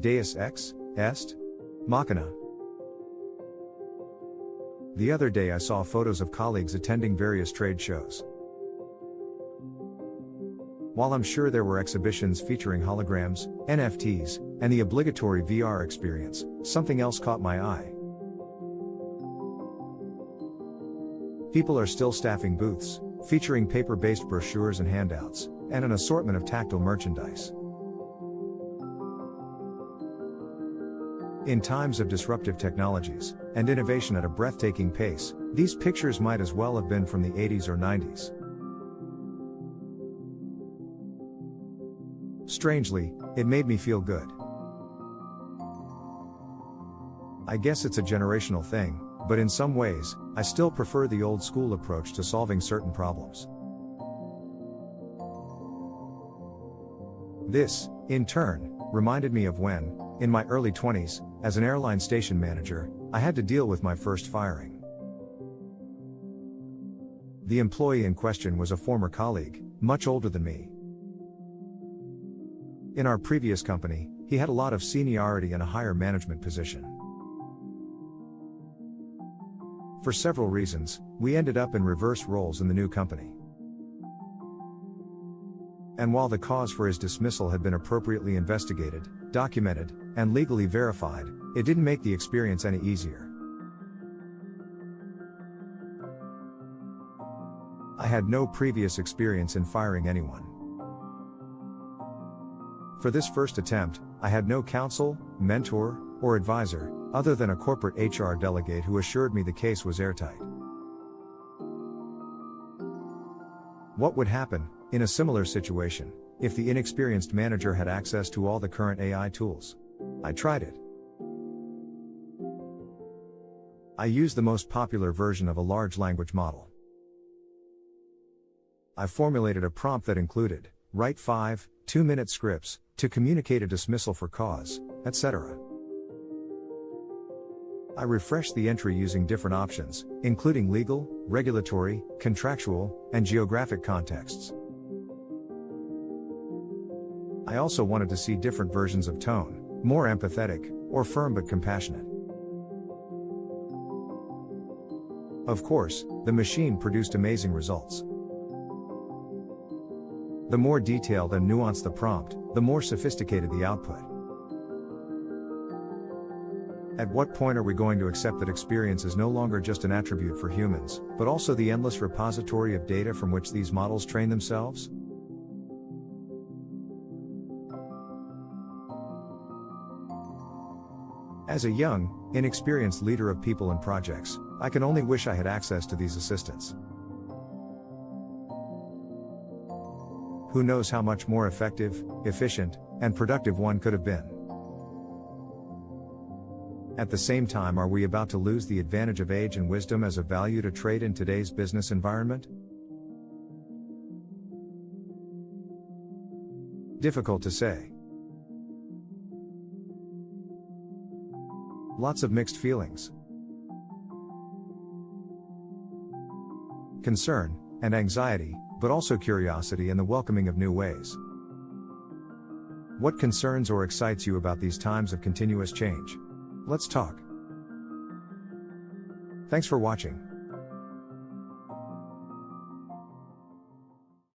Deus ex est machina. The other day I saw photos of colleagues attending various trade shows. While I'm sure there were exhibitions featuring holograms, NFTs, and the obligatory VR experience, something else caught my eye. People are still staffing booths, featuring paper-based brochures and handouts, and an assortment of tactile merchandise. In times of disruptive technologies and innovation at a breathtaking pace, these pictures might as well have been from the 80s or 90s. Strangely, it made me feel good. I guess it's a generational thing, but in some ways, I still prefer the old school approach to solving certain problems. This, in turn, reminded me of when, in my early 20s, as an airline station manager, I had to deal with my first firing. The employee in question was a former colleague, much older than me. In our previous company, he had a lot of seniority and a higher management position. For several reasons, we ended up in reverse roles in the new company. And while the cause for his dismissal had been appropriately investigated, documented, and legally verified, it didn't make the experience any easier. I had no previous experience in firing anyone. For this first attempt, I had no counsel, mentor, or advisor, other than a corporate HR delegate who assured me the case was airtight. What would happen, in a similar situation, if the inexperienced manager had access to all the current AI tools? I tried it. I used the most popular version of a large language model. I formulated a prompt that included, write 5 2-minute scripts, to communicate a dismissal for cause, etc. I refreshed the entry using different options, including legal, regulatory, contractual, and geographic contexts. I also wanted to see different versions of tone, more empathetic, or firm but compassionate. Of course, the machine produced amazing results. The more detailed and nuanced the prompt, the more sophisticated the output. At what point are we going to accept that experience is no longer just an attribute for humans, but also the endless repository of data from which these models train themselves? As a young, inexperienced leader of people and projects, I can only wish I had access to these assistants. Who knows how much more effective, efficient, and productive one could have been. At the same time, are we about to lose the advantage of age and wisdom as a value to trade in today's business environment? Difficult to say. Lots of mixed feelings. Concern and anxiety, but also curiosity and the welcoming of new ways. What concerns or excites you about these times of continuous change? Let's talk. Thanks for watching.